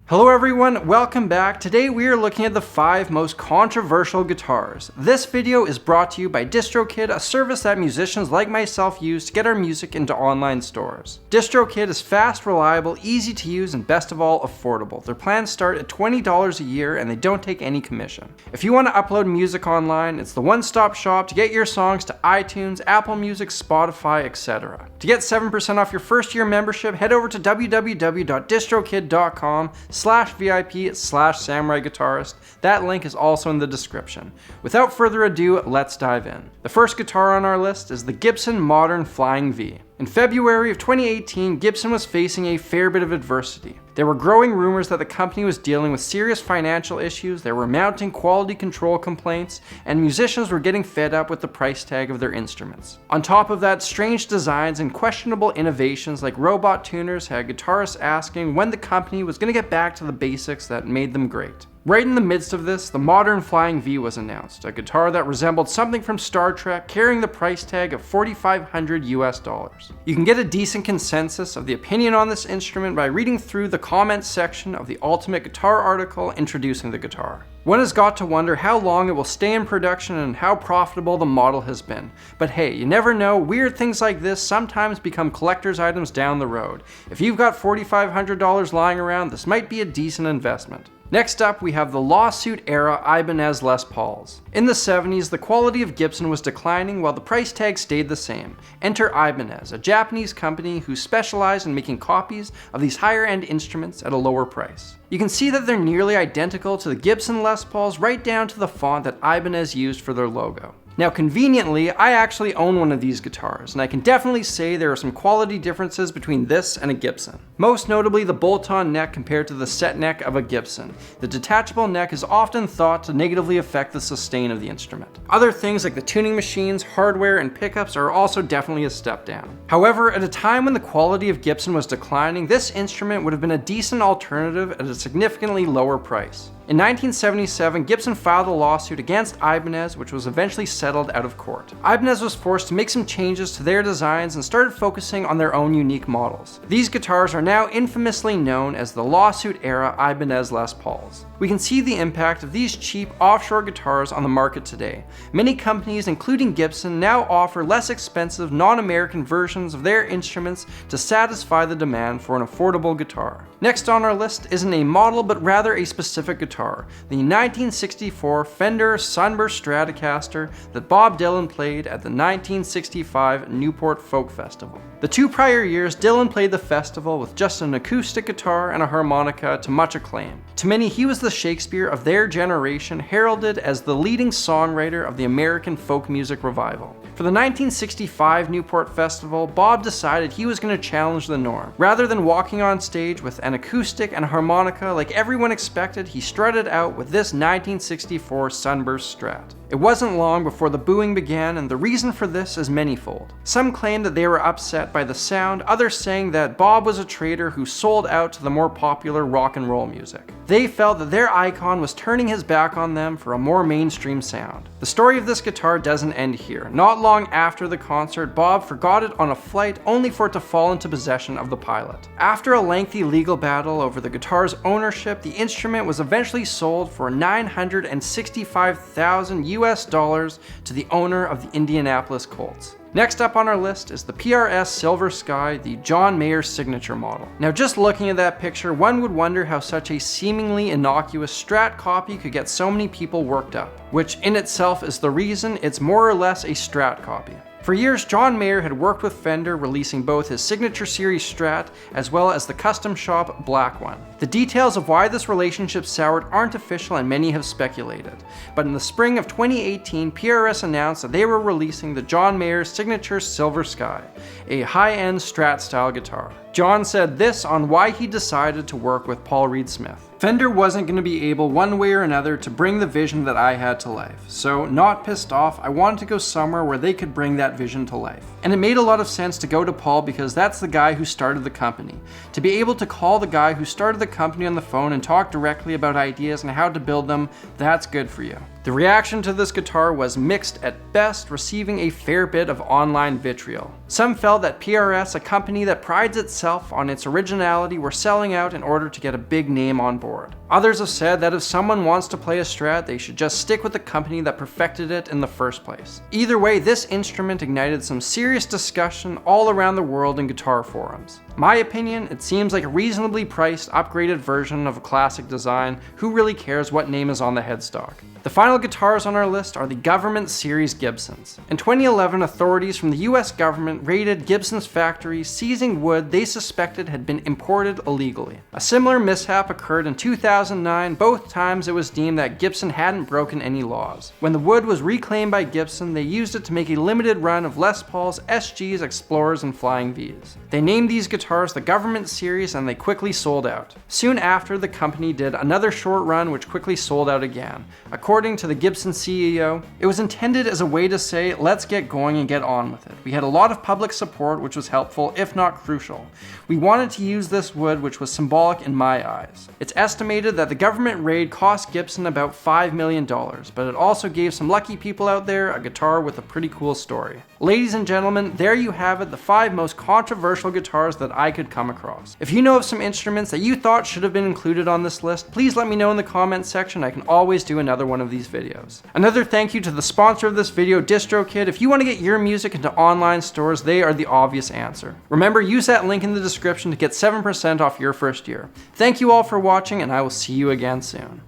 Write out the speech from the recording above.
Hello everyone, welcome back. Today we are looking at the 5 most controversial guitars. This video is brought to you by DistroKid, a service that musicians like myself use to get our music into online stores. DistroKid is fast, reliable, easy to use, and best of all, affordable. Their plans start at $20 a year and they don't take any commission. If you want to upload music online, it's the one-stop shop to get your songs to iTunes, Apple Music, Spotify, etc. To get 7% off your first year membership, head over to www.distrokid.com/VIP/samuraiguitarist. That link is also in the description. Without further ado, let's dive in. The first guitar on our list is the Gibson Modern Flying V. In February of 2018, Gibson was facing a fair bit of adversity. There were growing rumors that the company was dealing with serious financial issues, there were mounting quality control complaints, and musicians were getting fed up with the price tag of their instruments. On top of that, strange designs and questionable innovations like robot tuners had guitarists asking when the company was going to get back to the basics that made them great. Right in the midst of this, the Modern Flying V was announced, a guitar that resembled something from Star Trek, carrying the price tag of $4,500 US. You can get a decent consensus of the opinion on this instrument by reading through the comments section of the Ultimate Guitar article introducing the guitar. One has got to wonder how long it will stay in production and how profitable the model has been. But hey, you never know, weird things like this sometimes become collector's items down the road. If you've got $4,500 lying around, this might be a decent investment. Next up, we have the lawsuit-era Ibanez Les Pauls. In the 70s, the quality of Gibson was declining while the price tag stayed the same. Enter Ibanez, a Japanese company who specialized in making copies of these higher-end instruments at a lower price. You can see that they're nearly identical to the Gibson Les Pauls right down to the font that Ibanez used for their logo. Now conveniently, I actually own one of these guitars, and I can definitely say there are some quality differences between this and a Gibson. Most notably the bolt-on neck compared to the set neck of a Gibson. The detachable neck is often thought to negatively affect the sustain of the instrument. Other things like the tuning machines, hardware, and pickups are also definitely a step down. However, at a time when the quality of Gibson was declining, this instrument would have been a decent alternative at a significantly lower price. In 1977, Gibson filed a lawsuit against Ibanez, which was eventually settled out of court. Ibanez was forced to make some changes to their designs and started focusing on their own unique models. These guitars are now infamously known as the lawsuit-era Ibanez Les Pauls. We can see the impact of these cheap offshore guitars on the market today. Many companies, including Gibson, now offer less expensive non-American versions of their instruments to satisfy the demand for an affordable guitar. Next on our list isn't a model but rather a specific guitar, the 1964 Fender Sunburst Stratocaster that Bob Dylan played at the 1965 Newport Folk Festival. The 2 prior years, Dylan played the festival with just an acoustic guitar and a harmonica to much acclaim. To many, he was the Shakespeare of their generation, heralded as the leading songwriter of the American folk music revival. For the 1965 Newport Festival, Bob decided he was going to challenge the norm. Rather than walking on stage with an acoustic and a harmonica like everyone expected, he strutted out with this 1964 Sunburst Strat. It wasn't long before the booing began, and the reason for this is manyfold. Some claimed that they were upset by the sound, others saying that Bob was a traitor who sold out to the more popular rock and roll music. They felt that their icon was turning his back on them for a more mainstream sound. The story of this guitar doesn't end here. Not long after the concert, Bob forgot it on a flight only for it to fall into possession of the pilot. After a lengthy legal battle over the guitar's ownership, the instrument was eventually sold for $965,000 to the owner of the Indianapolis Colts. Next up on our list is the PRS Silver Sky, the John Mayer signature model. Now just looking at that picture, one would wonder how such a seemingly innocuous Strat copy could get so many people worked up, which in itself is the reason it's more or less a Strat copy. For years, John Mayer had worked with Fender, releasing both his Signature Series Strat as well as the custom shop Black one. The details of why this relationship soured aren't official and many have speculated, but in the spring of 2018, PRS announced that they were releasing the John Mayer Signature Silver Sky, a high-end Strat-style guitar. John said this on why he decided to work with Paul Reed Smith. Fender wasn't going to be able one way or another to bring the vision that I had to life, so not pissed off, I wanted to go somewhere where they could bring that vision to life. And it made a lot of sense to go to Paul because that's the guy who started the company. To be able to call the guy who started the company on the phone and talk directly about ideas and how to build them, that's good for you. The reaction to this guitar was mixed at best, receiving a fair bit of online vitriol. Some felt that PRS, a company that prides itself on its originality, were selling out in order to get a big name on board. Others have said that if someone wants to play a Strat, they should just stick with the company that perfected it in the first place. Either way, this instrument ignited some serious discussion all around the world in guitar forums. My opinion, it seems like a reasonably priced, upgraded version of a classic design. Who really cares what name is on the headstock? The final guitars on our list are the Government Series Gibsons. In 2011, authorities from the US government raided Gibson's factory, seizing wood they suspected had been imported illegally. A similar mishap occurred in 2009, both times it was deemed that Gibson hadn't broken any laws. When the wood was reclaimed by Gibson, they used it to make a limited run of Les Pauls, SGs, Explorers, and Flying Vs. They named these guitars the Government Series and they quickly sold out. Soon after, the company did another short run which quickly sold out again. According to the Gibson CEO, it was intended as a way to say, let's get going and get on with it. We had a lot of public support which was helpful, if not crucial. We wanted to use this wood which was symbolic in my eyes. It's estimated that the government raid cost Gibson about $5 million, but it also gave some lucky people out there a guitar with a pretty cool story. Ladies and gentlemen, there you have it, the 5 most controversial guitars that I could come across. If you know of some instruments that you thought should have been included on this list, please let me know in the comments section. I can always do another one of these videos. Another thank you to the sponsor of this video, DistroKid. If you want to get your music into online stores, they are the obvious answer. Remember, use that link in the description to get 7% off your first year. Thank you all for watching, and I will see you again soon.